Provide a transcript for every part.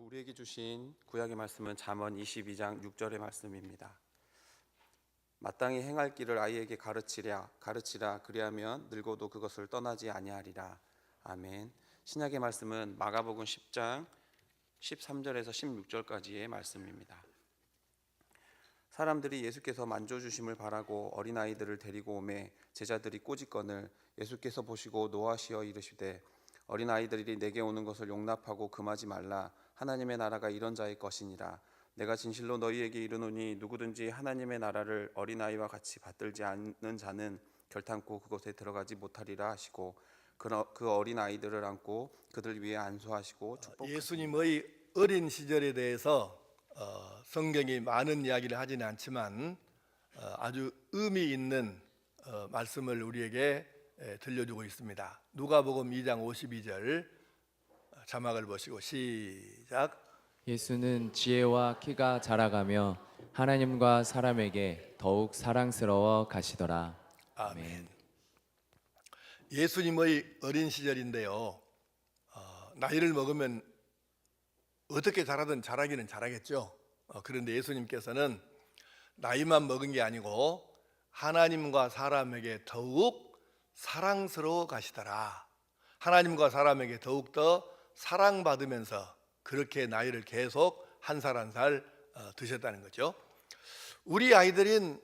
우리에게 주신 구약의 말씀은 잠언 22장 6절의 말씀입니다. 마땅히 행할 길을 아이에게 가르치라 그리하면 늙어도 그것을 떠나지 아니하리라. 아멘. 신약의 말씀은 마가복음 10장 13절에서 16절까지의 말씀입니다. 사람들이 예수께서 만져주심을 바라고 어린아이들을 데리고 오매 제자들이 꼬집거늘 예수께서 보시고 노하시어 이르시되 어린아이들이 내게 오는 것을 용납하고 금하지 말라. 하나님의 나라가 이런 자의 것이니라. 내가 진실로 너희에게 이르노니 누구든지 하나님의 나라를 어린아이와 같이 받들지 않는 자는 결탄코 그곳에 들어가지 못하리라 하시고 그 어린아이들을 안고 그들 위에 안수하시고 축복하시고. 예수님의 어린 시절에 대해서 성경이 많은 이야기를 하지는 않지만 아주 의미 있는 말씀을 우리에게 들려주고 있습니다. 누가복음 2장 52절 자막을 보시고 시작. 예수는 지혜와 키가 자라가며 하나님과 사람에게 더욱 사랑스러워 가시더라. 아멘. 예수님의 어린 시절인데요, 나이를 먹으면 어떻게 자라든 자라기는 자라겠죠. 그런데 예수님께서는 나이만 먹은 게 아니고 하나님과 사람에게 더욱 사랑스러워 가시더라. 하나님과 사람에게 더욱더 사랑받으면서 그렇게 나이를 계속 한 살 한 살 드셨다는 거죠. 우리 아이들은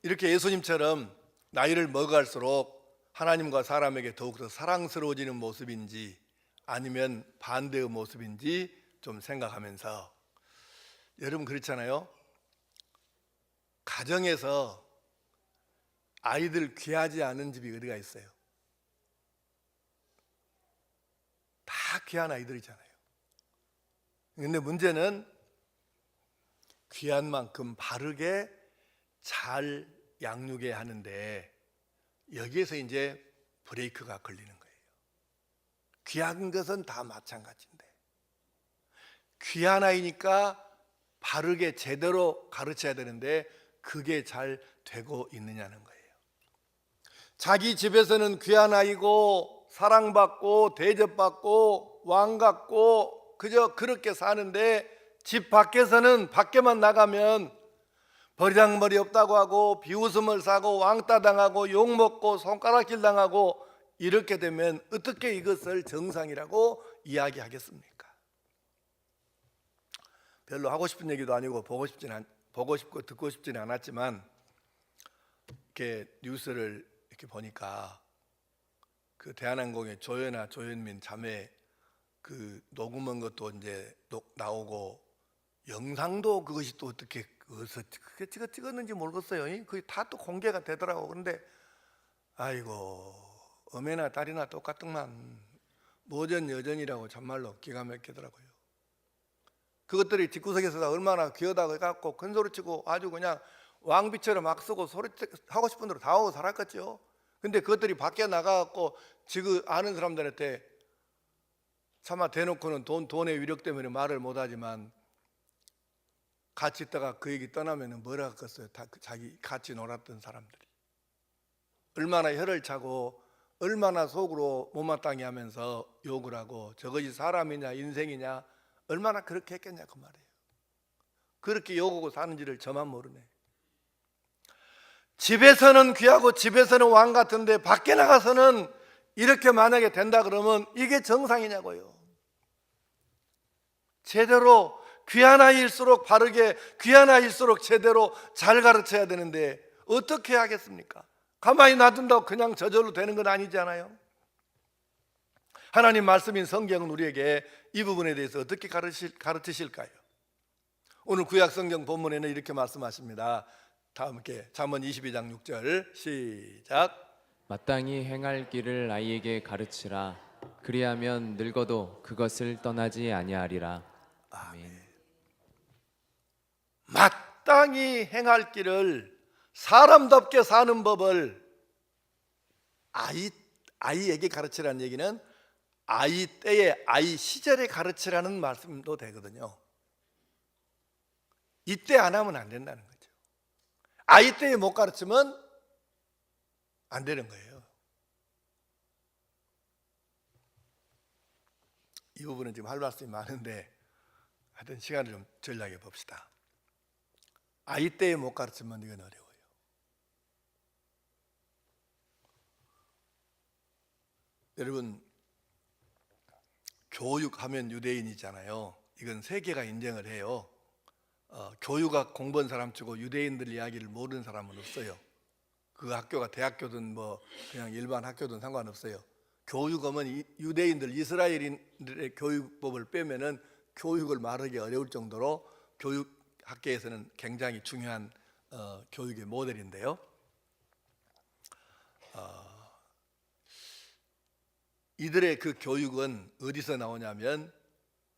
이렇게 예수님처럼 나이를 먹어갈수록 하나님과 사람에게 더욱더 사랑스러워지는 모습인지 아니면 반대의 모습인지 좀 생각하면서, 여러분 그렇잖아요. 가정에서 아이들 귀하지 않은 집이 어디가 있어요? 다 귀한 아이들이잖아요. 근데 문제는 귀한 만큼 바르게 잘 양육해야 하는데 여기에서 이제 브레이크가 걸리는 거예요. 귀한 것은 다 마찬가지인데 귀한 아이니까 바르게 제대로 가르쳐야 되는데 그게 잘 되고 있느냐는 거예요. 자기 집에서는 귀한 아이고 사랑받고 대접받고 왕 같고 그저 그렇게 사는데 집 밖에서는 밖에만 나가면 버리장머리 없다고 하고 비웃음을 사고 왕따 당하고 욕먹고 손가락질 당하고 이렇게 되면 어떻게 이것을 정상이라고 이야기하겠습니까? 별로 하고 싶은 얘기도 아니고 보고 싶고 듣고 싶지는 않았지만 이렇게 뉴스를 이렇게 보니까 그 대한항공의 조연아 조현민 자매 그 녹음한 것도 이제 나오고 영상도 그것이 또 어떻게 그게 찍었는지 모르겠어요. 그게 다 또 공개가 되더라고. 그런데 아이고 어메나 딸이나 똑같더만 모전 여전이라고 참말로 기가 막히더라고요. 그것들이 집구석에서 얼마나 귀하다고 해갖고 큰소리치고 아주 그냥 왕비처럼 막 쓰고 소리 하고 싶은 대로 다 하고 살았겠죠. 근데 그것들이 밖에 나가갖고 지금 아는 사람들한테 차마 대놓고는 돈의 위력 때문에 말을 못하지만 같이 있다가 그 얘기 떠나면 뭐라 하겠어요. 다 자기 같이 놀았던 사람들이 얼마나 혀를 차고 얼마나 속으로 못마땅해 하면서 욕을 하고 저것이 사람이냐 인생이냐 얼마나 그렇게 했겠냐 그 말이에요. 그렇게 욕하고 사는지를 저만 모르네. 집에서는 귀하고 집에서는 왕 같은데 밖에 나가서는 이렇게 만약에 된다 그러면 이게 정상이냐고요. 제대로 귀한 아이일수록 바르게 귀한 아이일수록 제대로 잘 가르쳐야 되는데 어떻게 하겠습니까? 가만히 놔둔다고 그냥 저절로 되는 건 아니잖아요. 하나님 말씀인 성경은 우리에게 이 부분에 대해서 어떻게 가르치실까요? 오늘 구약 성경 본문에는 이렇게 말씀하십니다. 다 함께 잠언 22장 6절 시작. 마땅히 행할 길을 아이에게 가르치라. 그리하면 늙어도 그것을 떠나지 아니하리라. 아멘. 마땅히 행할 길을 사람답게 사는 법을 아이에게 가르치라는 얘기는 아이 때에 아이 시절에 가르치라는 말씀도 되거든요. 이때 안 하면 안 된다는 거죠. 아이 때에 못 가르치면 안 되는 거예요. 이 부분은 지금 할 말씀이 많은데 하여튼 시간을 좀 전략해 봅시다. 아이 때에 못 가르치면 이건 어려워요. 여러분, 교육하면 유대인이잖아요. 이건 세계가 인정을 해요. 교육학 공부한 사람 치고 유대인들 이야기를 모르는 사람은 없어요. 그 학교가 대학교든 뭐 그냥 일반 학교든 상관없어요. 교육하면 유대인들 이스라엘인들의 교육법을 빼면은 교육을 말하기 어려울 정도로 교육학계에서는 굉장히 중요한 교육의 모델인데요. 이들의 그 교육은 어디서 나오냐면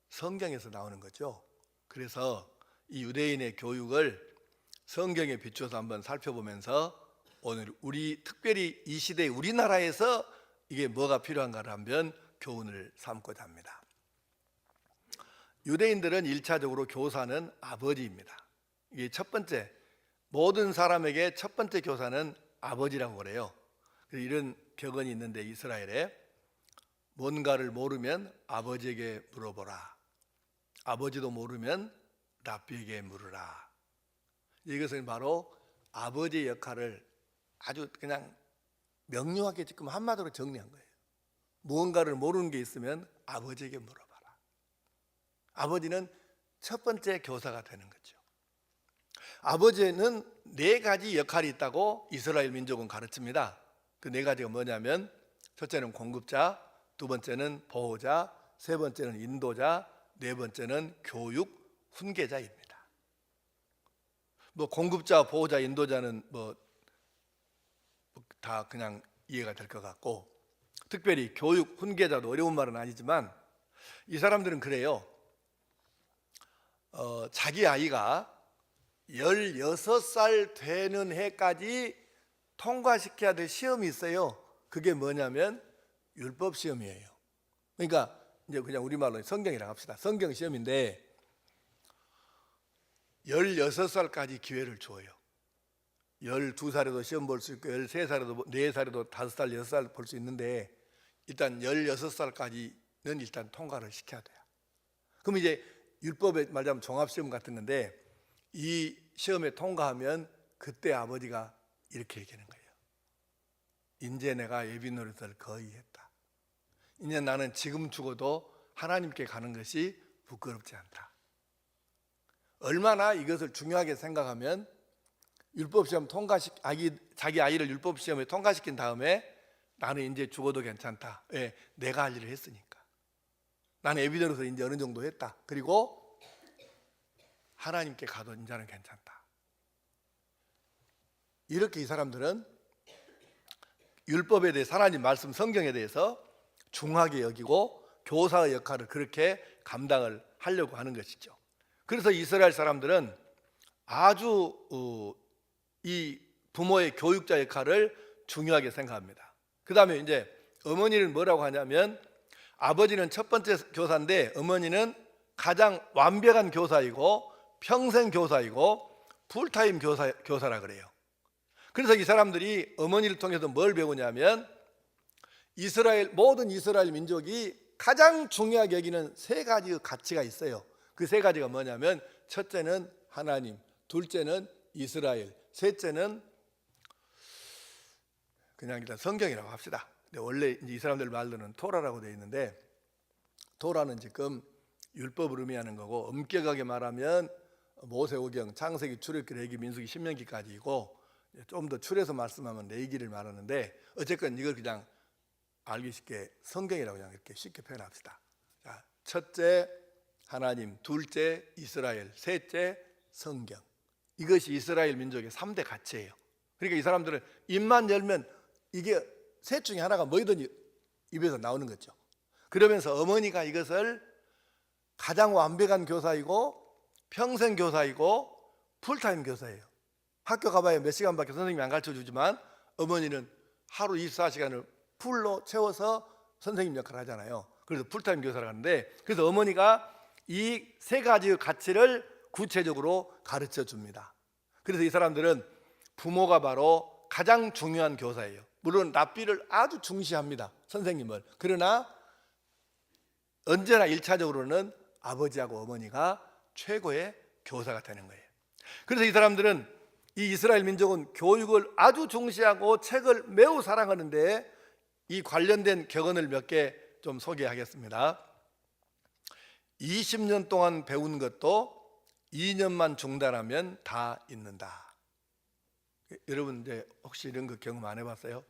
성경에서 나오는 거죠. 그래서 이 유대인의 교육을 성경에 비추어서 한번 살펴보면서 오늘 특별히 이 시대 우리나라에서 이게 뭐가 필요한가를 한번 교훈을 삼고자 합니다. 유대인들은 1차적으로 교사는 아버지입니다. 이게 첫 번째, 모든 사람에게 첫 번째 교사는 아버지라고 그래요. 이런 격언이 있는데 이스라엘에 뭔가를 모르면 아버지에게 물어보라. 아버지도 모르면 랍비에게 물으라. 이것은 바로 아버지의 역할을 아주 그냥 명료하게 지금 한마디로 정리한 거예요. 무언가를 모르는 게 있으면 아버지에게 물어봐라. 아버지는 첫 번째 교사가 되는 거죠. 아버지는 4가지 역할이 있다고 이스라엘 민족은 가르칩니다. 그 4가지가 뭐냐면 첫째는 공급자, 두 번째는 보호자, 세 번째는 인도자, 네 번째는 교육 훈계자입니다. 뭐 공급자, 보호자, 인도자는 뭐 다 그냥 이해가 될 것 같고, 특별히 교육 훈계자도 어려운 말은 아니지만 이 사람들은 그래요. 자기 아이가 16살 되는 해까지 통과시켜야 될 시험이 있어요. 그게 뭐냐면 율법 시험이에요. 그러니까 이제 그냥 우리말로 성경이라고 합시다. 성경 시험인데 16살까지 기회를 줘요. 12살에도 시험 볼 수 있고 13살에도 4살에도 5살, 6살 볼 수 있는데 일단 16살까지는 일단 통과를 시켜야 돼요. 그럼 이제 율법에 말하자면 종합시험 같은 건데 이 시험에 통과하면 그때 아버지가 이렇게 얘기하는 거예요. 이제 내가 예비 노릇을 거의 했다. 이제 나는 지금 죽어도 하나님께 가는 것이 부끄럽지 않다. 얼마나 이것을 중요하게 생각하면 율법시험 자기 아이를 율법시험에 통과시킨 다음에 나는 이제 죽어도 괜찮다. 왜? 내가 할 일을 했으니까. 나는 예비노릇을 이제 어느 정도 했다. 그리고 하나님께 가도 이제는 괜찮다. 이렇게 이 사람들은 율법에 대해서 하나님 말씀 성경에 대해서 중하게 여기고 교사의 역할을 그렇게 감당을 하려고 하는 것이죠. 그래서 이스라엘 사람들은 아주 이 부모의 교육자 역할을 중요하게 생각합니다. 그 다음에 이제 어머니는 뭐라고 하냐면 아버지는 첫 번째 교사인데 어머니는 가장 완벽한 교사이고 평생 교사이고 풀타임 교사라 그래요. 그래서 이 사람들이 어머니를 통해서 뭘 배우냐면 모든 이스라엘 민족이 가장 중요하게 여기는 3가지 가치가 있어요. 그 3가지가 뭐냐면 첫째는 하나님, 둘째는 이스라엘, 셋째는 그냥 일단 성경이라고 합시다. 근데 원래 이 사람들 말로는 토라라고 되어 있는데 토라는 지금 율법을 의미하는 거고 엄격하게 말하면 모세오경, 창세기, 출애굽기, 레위기, 민수기, 신명기까지이고 좀 더 추려서 말씀하면 레위기를 말하는데 어쨌건 이걸 그냥 알기 쉽게 성경이라고 그냥 이렇게 쉽게 표현합시다. 자, 첫째 하나님, 둘째 이스라엘, 셋째 성경. 이것이 이스라엘 민족의 3대 가치예요. 그러니까 이 사람들은 입만 열면 이게 셋 중에 하나가 뭐이든 입에서 나오는 거죠. 그러면서 어머니가 이것을 가장 완벽한 교사이고 평생 교사이고 풀타임 교사예요. 학교 가봐야 몇 시간밖에 선생님이 안 가르쳐 주지만 어머니는 하루 24시간을 풀로 채워서 선생님 역할을 하잖아요. 그래서 풀타임 교사를 하는데 그래서 어머니가 이 3가지 가치를 구체적으로 가르쳐 줍니다. 그래서 이 사람들은 부모가 바로 가장 중요한 교사예요. 물론 랍비를 아주 중시합니다. 선생님을. 그러나 언제나 1차적으로는 아버지하고 어머니가 최고의 교사가 되는 거예요. 그래서 이 사람들은, 이 이스라엘 민족은 교육을 아주 중시하고 책을 매우 사랑하는데, 이 관련된 격언을 몇 개 좀 소개하겠습니다. 20년 동안 배운 것도 2년만 중단하면 다 잊는다. 여러분 이제 혹시 이런 거 경험 안 해봤어요?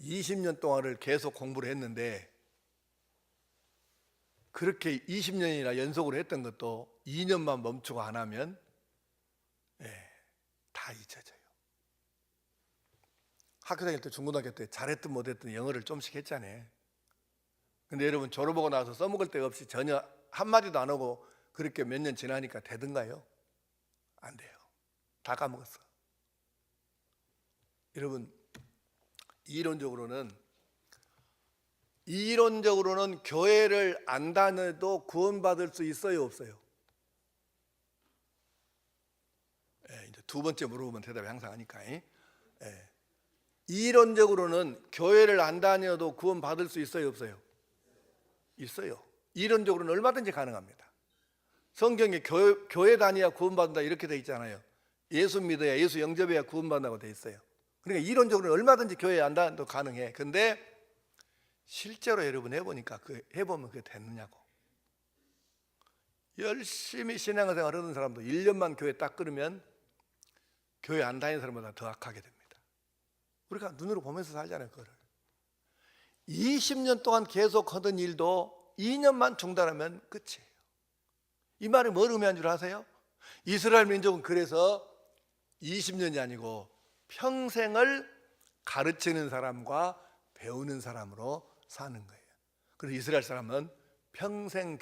20년 동안을 계속 공부를 했는데 그렇게 20년이나 연속으로 했던 것도 2년만 멈추고 안 하면 다 잊혀져요. 학교 다닐 때, 중고등학교 때 잘했든 못했든 영어를 좀씩 했잖아요. 근데 여러분 졸업하고 나서 써먹을 데가 없이 전혀 한마디도 안 하고 그렇게 몇 년 지나니까 되든가요? 안 돼요. 다 까먹었어. 여러분 이론적으로는 교회를 안 다녀도 구원받을 수 있어요, 없어요? 이제 두 번째 물어보면 대답이 항상 하니까. 이론적으로는 교회를 안 다녀도 구원받을 수 있어요, 없어요? 있어요. 이론적으로는 얼마든지 가능합니다. 성경에 교회 다녀야 구원받는다 이렇게 돼 있잖아요. 예수 믿어야, 예수 영접해야 구원받는다고 돼 있어요. 그러니까 이론적으로는 얼마든지 교회에 안 다녀도 가능해. 근데 실제로 여러분 해보니까 해보면 그게 됐느냐고. 열심히 신앙생활 하는 사람도 1년만 교회 딱 끊으면 교회 안 다니는 사람보다 더 악하게 됩니다. 우리가 눈으로 보면서 살잖아요. 그거를 20년 동안 계속 하던 일도 2년만 중단하면 끝이에요. 이 말이 뭘 의미하는 줄 아세요? 이스라엘 민족은 그래서 20년이 아니고 평생을 가르치는 사람과 배우는 사람으로 사는 거예요. 그래서 이스라엘 사람은 평생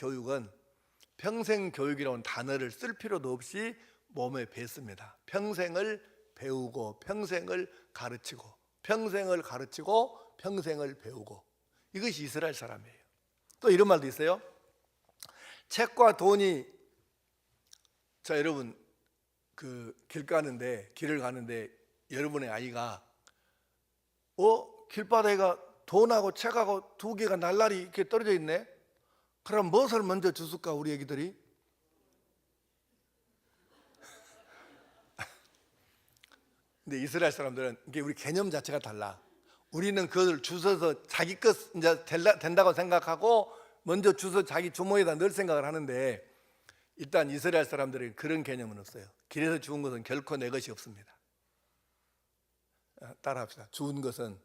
교육이라는 단어를 쓸 필요도 없이 몸에 뱄습니다. 평생을 배우고 평생을 가르치고 평생을 배우고, 이것이 이스라엘 사람이에요. 또 이런 말도 있어요. 책과 돈이, 자 여러분 길을 가는데 여러분의 아이가 길바닥에가 돈하고 책하고 두 개가 날라리 이렇게 떨어져 있네. 그럼 무엇을 먼저 주술까 우리 애기들이? 근데 이스라엘 사람들은 이게 우리 개념 자체가 달라. 우리는 그것을 주워서 자기 것 이제 된다고 생각하고 먼저 주워 자기 주머니에다 넣을 생각을 하는데, 일단 이스라엘 사람들은 그런 개념은 없어요. 길에서 주운 것은 결코 내 것이 없습니다. 따라합시다. 주운 것은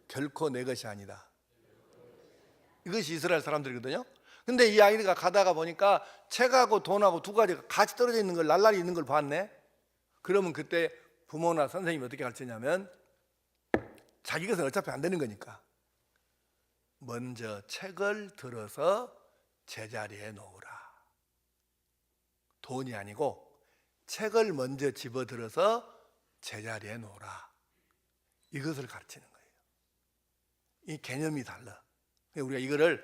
결코 내 것이 아니다. 이것이 이스라엘 사람들이거든요. 근데 이 아이가 가다가 보니까 책하고 돈하고 두 가지가 같이 떨어져 있는 걸, 날라리 있는 걸 봤네. 그러면 그때 부모나 선생님이 어떻게 가르치냐면, 자기 것은 어차피 안 되는 거니까 먼저 책을 들어서 제자리에 놓으라. 돈이 아니고 책을 먼저 집어들어서 제자리에 놓으라. 이것을 가르치는 거예요. 이 개념이 달라. 우리가 이거를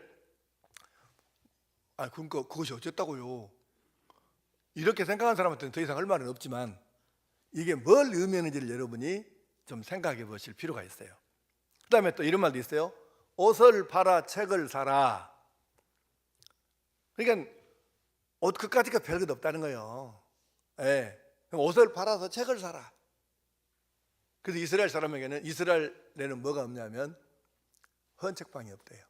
그러니까 그것이 어쨌다고요, 이렇게 생각하는 사람한테는 더 이상 할 말은 없지만, 이게 뭘 의미하는지를 여러분이 좀 생각해 보실 필요가 있어요. 그 다음에 또 이런 말도 있어요. 옷을 팔아 책을 사라. 그러니까 옷 그까짓가 별것 없다는 거예요. 옷을 팔아서 책을 사라. 그래서 이스라엘 사람에게는, 이스라엘에는 뭐가 없냐면 헌책방이 없대요.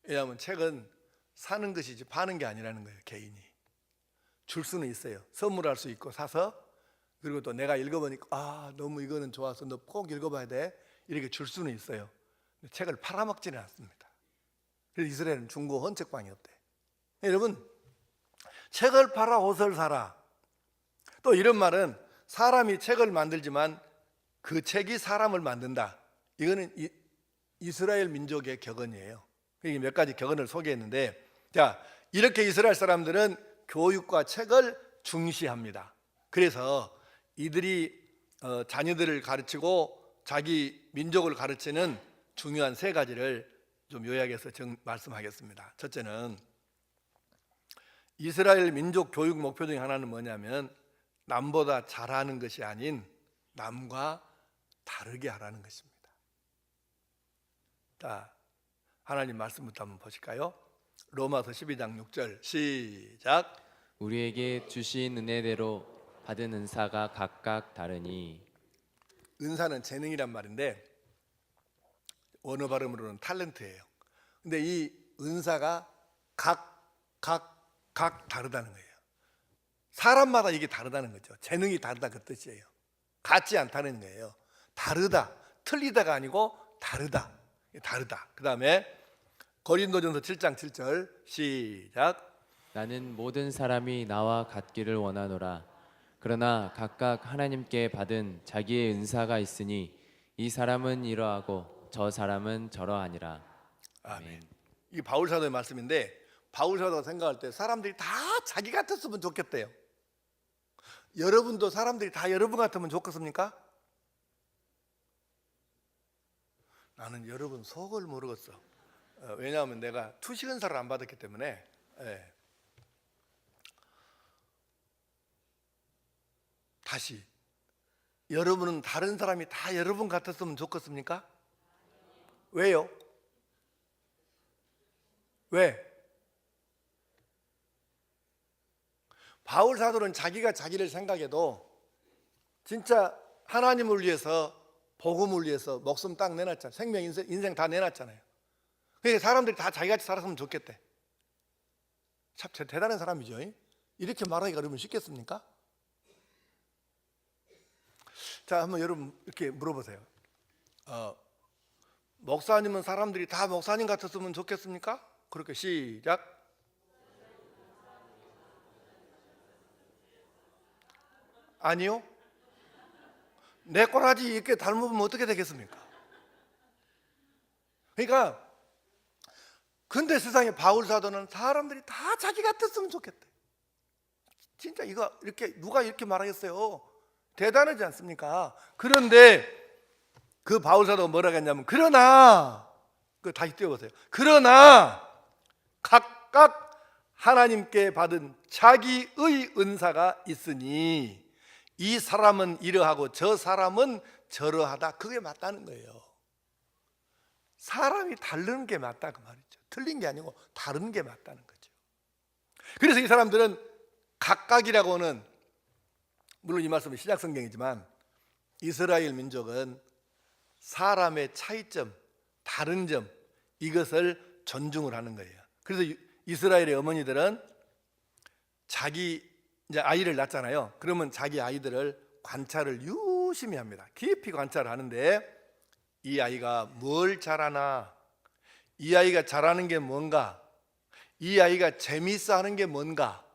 왜냐하면 책은 사는 것이지 파는 게 아니라는 거예요. 개인이 줄 수는 있어요. 선물할 수 있고 사서, 그리고 또 내가 읽어보니까 너무 이거는 좋아서 너 꼭 읽어봐야 돼, 이렇게 줄 수는 있어요. 근데 책을 팔아먹지는 않습니다. 그래서 이스라엘은 중고 헌책방이 없대. 여러분, 책을 팔아 옷을 사라. 또 이런 말은 사람이 책을 만들지만 그 책이 사람을 만든다. 이거는 이스라엘 민족의 격언이에요. 몇 가지 격언을 소개했는데, 자, 이렇게 이스라엘 사람들은 교육과 책을 중시합니다. 그래서 이들이 자녀들을 가르치고 자기 민족을 가르치는 중요한 세 가지를 좀 요약해서 말씀하겠습니다. 첫째는, 이스라엘 민족 교육 목표 중에 하나는 뭐냐면, 남보다 잘하는 것이 아닌 남과 다르게 하라는 것입니다. 자, 하나님 말씀부터 한번 보실까요? 로마서 12장 6절 시작. 우리에게 주신 은혜대로 받은 은사가 각각 다르니. 은사는 재능이란 말인데 원어 발음으로는 탤런트예요. 근데 이 은사가 각 다르다는 거예요. 사람마다 이게 다르다는 거죠. 재능이 다르다 그 뜻이에요. 같지 않다는 거예요. 다르다, 틀리다가 아니고 다르다. 그 다음에 고린도전서 7장 7절 시작. 나는 모든 사람이 나와 같기를 원하노라. 그러나 각각 하나님께 받은 자기의 은사가 있으니 이 사람은 이러하고 저 사람은 저러하니라. 아멘. 이게 바울 사도의 말씀인데 바울 사도가 생각할 때 사람들이 다 자기 같았으면 좋겠대요. 여러분도 사람들이 다 여러분 같으면 좋겠습니까? 나는 여러분 속을 모르겠어. 왜냐하면 내가 투식 은사를 안 받았기 때문에. 다시, 여러분은 다른 사람이 다 여러분 같았으면 좋겠습니까? 왜요? 왜? 바울 사도는 자기가 자기를 생각해도 진짜 하나님을 위해서, 복음을 위해서 목숨 딱 내놨잖아요. 생명, 인생 다 내놨잖아요. 그러니까 사람들이 다 자기같이 살았으면 좋겠대. 참 대단한 사람이죠. 이렇게 말하기가 여러분 쉽겠습니까? 자, 한번 여러분 이렇게 물어보세요. 목사님은 사람들이 다 목사님 같았으면 좋겠습니까? 그렇게 시작. 아니요. 내 꼬라지 이렇게 닮으면 어떻게 되겠습니까? 그러니까 근대 세상에 바울 사도는 사람들이 다 자기 같았으면 좋겠대. 진짜 이거 이렇게 누가 이렇게 말하겠어요? 대단하지 않습니까? 그런데 그 바울 사도가 뭐라고 했냐면 그러나, 그 다시 띄워보세요. 그러나 각각 하나님께 받은 자기의 은사가 있으니 이 사람은 이러하고 저 사람은 저러하다. 그게 맞다는 거예요. 사람이 다른 게 맞다 그 말이죠. 틀린 게 아니고 다른 게 맞다는 거죠. 그래서 이 사람들은 각각이라고는, 물론 이 말씀은 신약 성경이지만 이스라엘 민족은 사람의 차이점, 다른 점, 이것을 존중을 하는 거예요. 그래서 이스라엘의 어머니들은 자기 이제 아이를 낳잖아요. 그러면 자기 아이들을 관찰을 유심히 합니다. 깊이 관찰을 하는데 이 아이가 뭘 잘하나, 이 아이가 잘하는 게 뭔가, 이 아이가 재미있어 하는 게 뭔가,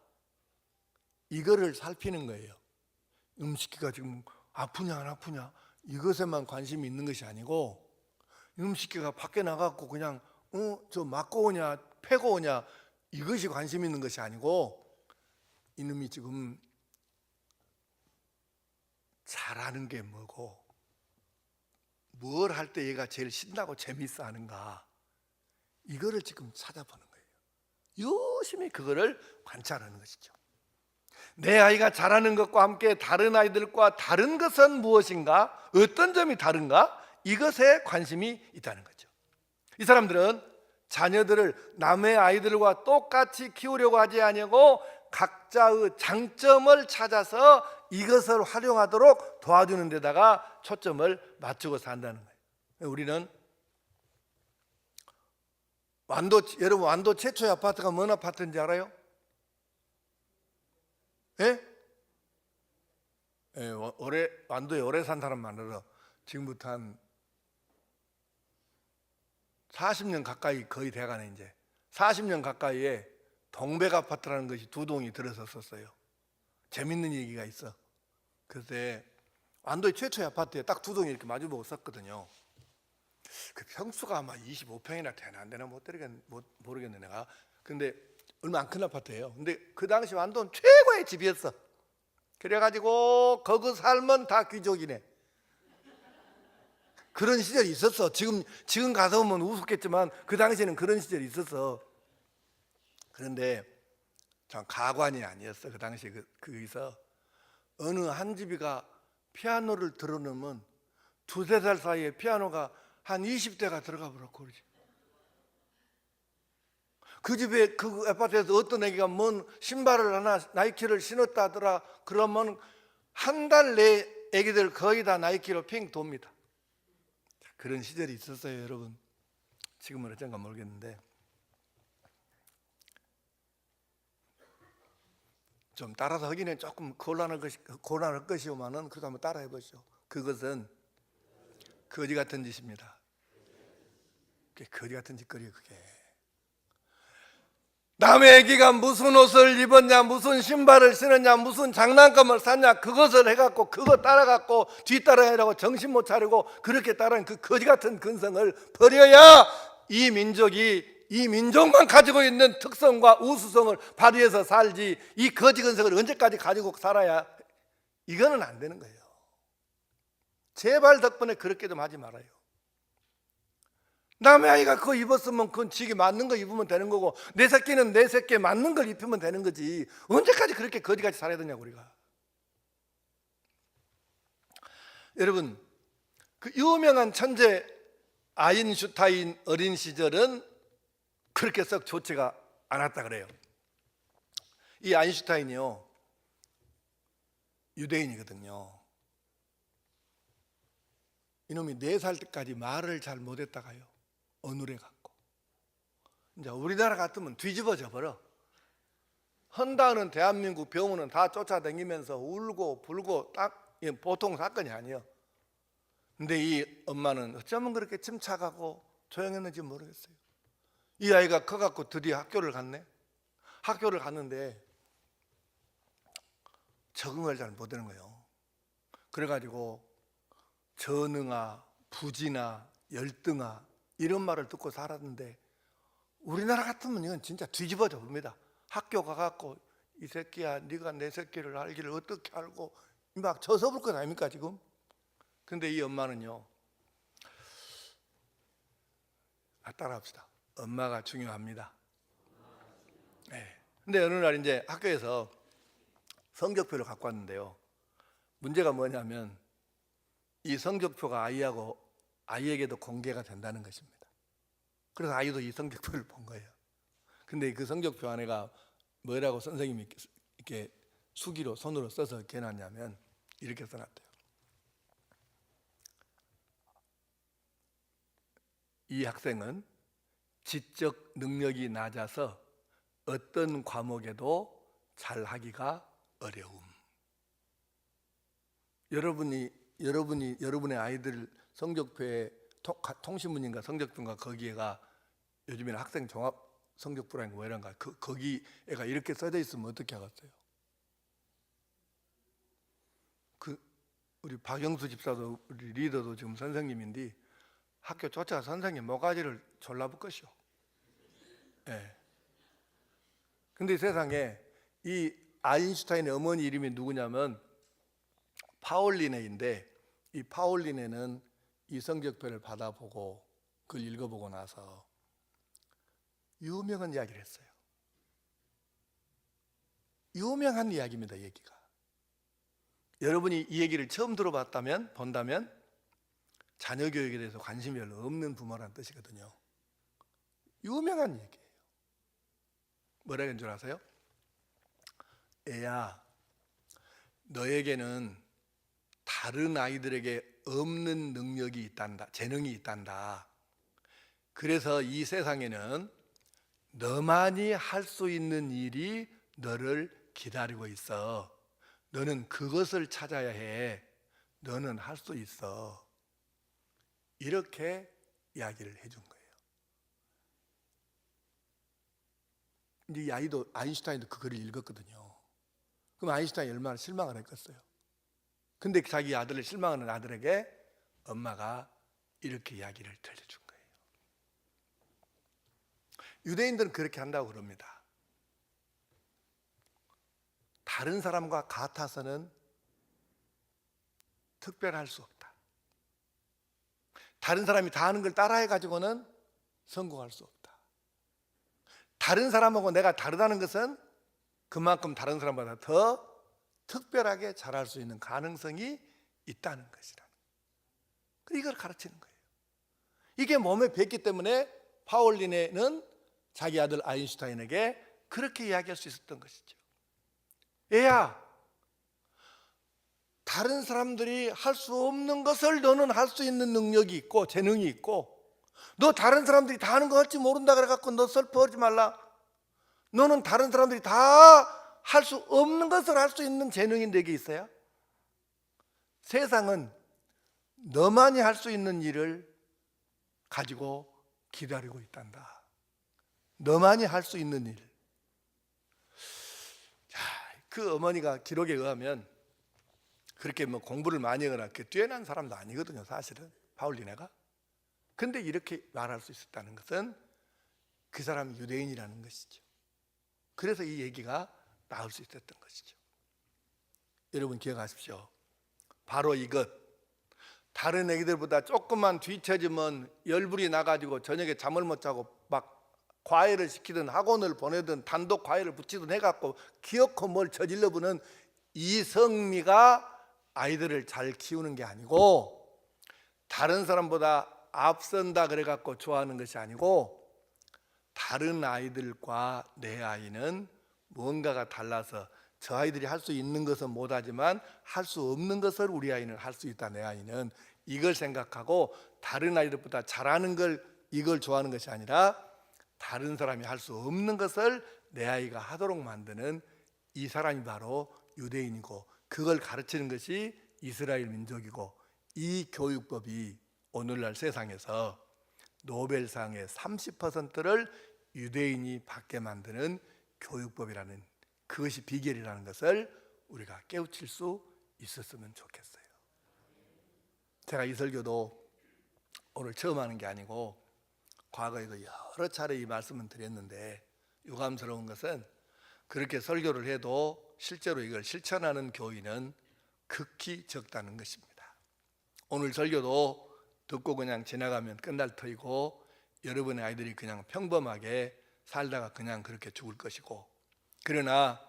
이거를 살피는 거예요. 음식기가 지금 아프냐 안 아프냐 이것에만 관심이 있는 것이 아니고, 음식기가 밖에 나가고 그냥 저 맞고 오냐 패고 오냐 이것이 관심 있는 것이 아니고, 이놈이 지금 잘하는 게 뭐고 뭘 할 때 얘가 제일 신나고 재미있어 하는가, 이거를 지금 찾아보는 거예요. 유심히 그거를 관찰하는 것이죠. 내 아이가 잘하는 것과 함께 다른 아이들과 다른 것은 무엇인가, 어떤 점이 다른가, 이것에 관심이 있다는 거죠. 이 사람들은 자녀들을 남의 아이들과 똑같이 키우려고 하지 아니하고 각자의 장점을 찾아서 이것을 활용하도록 도와주는 데다가 초점을 맞추고 산다는 거예요. 우리는 여러분 완도 최초의 아파트가 뭔 아파트인지 알아요? 예? 예, 완도에 오래 산 사람만으로 지금부터 한 40년 가까이 거의 돼가네. 이제 40년 가까이에 동백 아파트라는 것이 두 동이 들어섰었어요. 재밌는 얘기가 있어. 그때 완도의 최초의 아파트에 딱 두 동이 이렇게 마주보고 썼거든요. 그 평수가 아마 25평이나 되나 안 되나 모르겠네 내가. 근데 얼마 안 큰 아파트예요. 근데 그 당시 완도는 최고의 집이었어. 그래가지고 거기 살면 다 귀족이네. 그런 시절이 있었어. 지금 가서 보면 우습겠지만 그 당시에는 그런 시절이 있었어. 그런데 참 가관이 아니었어. 그 당시에 거기서 어느 한 집이가 피아노를 들어놓으면 2-3살 사이에 피아노가 한 20대가 들어가 버렸고 그러지. 그 집에 그 아파트에서 어떤 애기가 뭔 신발을 하나 나이키를 신었다 하더라. 그러면 한 달 내에 애기들 거의 다 나이키로 핑 돕니다. 그런 시절이 있었어요, 여러분. 지금은 어쩐가 모르겠는데 좀 따라서 하기는 조금 곤란할 것이오만은 그래도 한번 따라해 보시오. 그것은 거지 같은 짓입니다. 그게 거지 같은 짓거리예요. 그게 남의 애기가 무슨 옷을 입었냐, 무슨 신발을 신었냐, 무슨 장난감을 샀냐, 그것을 해갖고 그거 따라갖고 뒤따라해라고 정신 못 차리고 그렇게 따라하는 그 거지 같은 근성을 버려야 이 민족만 가지고 있는 특성과 우수성을 발휘해서 살지, 이 거지 근성을 언제까지 가지고 살아야, 이거는 안 되는 거예요. 제발 덕분에 그렇게 좀 하지 말아요. 남의 아이가 그거 입었으면 그건 지게 맞는 거 입으면 되는 거고, 내 새끼는 내 새끼에 맞는 걸 입히면 되는 거지. 언제까지 그렇게 거지같이 살아야 되냐고 우리가. 여러분, 그 유명한 천재 아인슈타인 어린 시절은 그렇게 썩 좋지가 않았다 그래요. 이 아인슈타인이요, 유대인이거든요. 이놈이 4살 때까지 말을 잘 못했다가요, 어눌해 갖고 이제 우리나라 같으면 뒤집어져 버려. 헌다는 대한민국 병원은 다 쫓아다니면서 울고 불고 딱 보통 사건이 아니에요. 근데 이 엄마는 어쩌면 그렇게 침착하고 조용했는지 모르겠어요. 이 아이가 커갖고 드디어 학교를 갔네. 학교를 갔는데 적응을 잘 못하는 거예요. 그래가지고 전응아, 부진아, 열등아 이런 말을 듣고 살았는데, 우리나라 같으면 이건 진짜 뒤집어져 봅니다. 학교 가갖고 이 새끼야, 네가 내 새끼를 알기를 어떻게 알고 막 쳐서볼 것 아닙니까 지금? 근데 이 엄마는요, 따라합시다. 엄마가 중요합니다. 네. 근데 어느 날 이제 학교에서 성적표를 갖고 왔는데요, 문제가 뭐냐면 이 성적표가 아이에게도 공개가 된다는 것입니다. 그래서 아이도 이 성적표를 본 거예요. 근데 그 성적표 안에가 뭐라고 선생님이 이렇게 수기로 손으로 써서 이렇게 해놨냐면 이렇게 써놨대요. 이 학생은 지적 능력이 낮아서 어떤 과목에도 잘하기가 어려움. 여러분의 아이들 성적표에 통신문인가 성적표인가 거기에가 요즘에는 학생 종합 성적표라는 거 뭐 이런가, 거기 애가 이렇게 써져 있으면 어떻게 하겠어요? 우리 박영수 집사도 우리 리더도 지금 선생님인데 학교 쫓아가 선생님 모가지를 졸라붙 것이오. 예. 근데 세상에 이 아인슈타인의 어머니 이름이 누구냐면 파울리네인데, 이 파울리네는 이 성적표를 받아보고 그걸 읽어보고 나서 유명한 이야기를 했어요. 유명한 이야기입니다. 얘기가. 여러분이 이 얘기를 처음 본다면 자녀 교육에 대해서 관심이 별로 없는 부모라는 뜻이거든요. 유명한 얘기예요. 뭐라는 줄 아세요? 애야, 너에게는 다른 아이들에게 없는 능력이 있단다, 재능이 있단다. 그래서 이 세상에는 너만이 할 수 있는 일이 너를 기다리고 있어. 너는 그것을 찾아야 해. 너는 할 수 있어. 이렇게 이야기를 해준 거예요. 이제 이 아이도, 아인슈타인도 그 글을 읽었거든요. 그럼 아인슈타인이 얼마나 실망을 했겠어요. 근데 자기 아들을 실망하는 아들에게 엄마가 이렇게 이야기를 들려준 거예요. 유대인들은 그렇게 한다고 그럽니다. 다른 사람과 같아서는 특별할 수 없다. 다른 사람이 다 하는 걸 따라해가지고는 성공할 수 없다. 다른 사람하고 내가 다르다는 것은 그만큼 다른 사람보다 더 특별하게 잘할 수 있는 가능성이 있다는 것이라. 이걸 가르치는 거예요. 이게 몸에 뱄기 때문에 파울리네는 자기 아들 아인슈타인에게 그렇게 이야기할 수 있었던 것이죠. 얘야, 다른 사람들이 할 수 없는 것을 너는 할 수 있는 능력이 있고 재능이 있고, 너 다른 사람들이 다 하는 거 할지 모른다 그래갖고 너 슬퍼하지 말라. 너는 다른 사람들이 다 할 수 없는 것을 할 수 있는 재능이 내게 있어야. 세상은 너만이 할 수 있는 일을 가지고 기다리고 있단다. 너만이 할 수 있는 일. 자, 그 어머니가 기록에 의하면 그렇게 뭐 공부를 많이 하거나 뛰어난 사람도 아니거든요, 사실은 파울리네가. 근데 이렇게 말할 수 있었다는 것은 그 사람이 유대인이라는 것이죠. 그래서 이 얘기가 나올 수 있었던 것이죠. 여러분 기억하십시오. 바로 이것, 다른 애기들보다 조금만 뒤처지면 열불이 나가지고 저녁에 잠을 못 자고 막 과외를 시키든 학원을 보내든 단독 과외를 붙이든 해갖고 기어코 뭘 저질러 보는 이성미가 아이들을 잘 키우는 게 아니고, 다른 사람보다 앞선다 그래갖고 좋아하는 것이 아니고, 다른 아이들과 내 아이는 무언가가 달라서 저 아이들이 할 수 있는 것은 못하지만 할 수 없는 것을 우리 아이는 할 수 있다. 내 아이는 이걸 생각하고 다른 아이들보다 잘하는 걸, 이걸 좋아하는 것이 아니라 다른 사람이 할 수 없는 것을 내 아이가 하도록 만드는 이 사람이 바로 유대인이고, 그걸 가르치는 것이 이스라엘 민족이고, 이 교육법이 오늘날 세상에서 노벨상의 30%를 유대인이 받게 만드는 교육법이라는, 그것이 비결이라는 것을 우리가 깨우칠 수 있었으면 좋겠어요. 제가 이 설교도 오늘 처음 하는 게 아니고 과거에도 여러 차례 이 말씀을 드렸는데, 유감스러운 것은 그렇게 설교를 해도 실제로 이걸 실천하는 교인은 극히 적다는 것입니다. 오늘 설교도 듣고 그냥 지나가면 끝날 터이고, 여러분의 아이들이 그냥 평범하게 살다가 그냥 그렇게 죽을 것이고, 그러나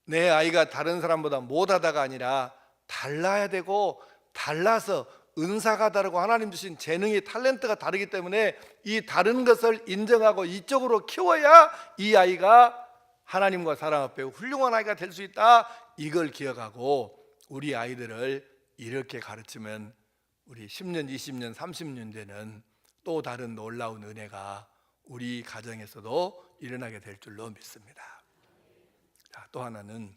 내 아이가 다른 사람보다 못하다가 아니라 달라야 되고, 달라서 은사가 다르고 하나님 주신 재능이, 탤런트가 다르기 때문에 이 다른 것을 인정하고 이쪽으로 키워야 이 아이가 하나님과 사람 앞에 훌륭한 아이가 될 수 있다. 이걸 기억하고 우리 아이들을 이렇게 가르치면 우리 10년, 20년, 30년 되는 또 다른 놀라운 은혜가 우리 가정에서도 일어나게 될 줄로 믿습니다. 자, 또 하나는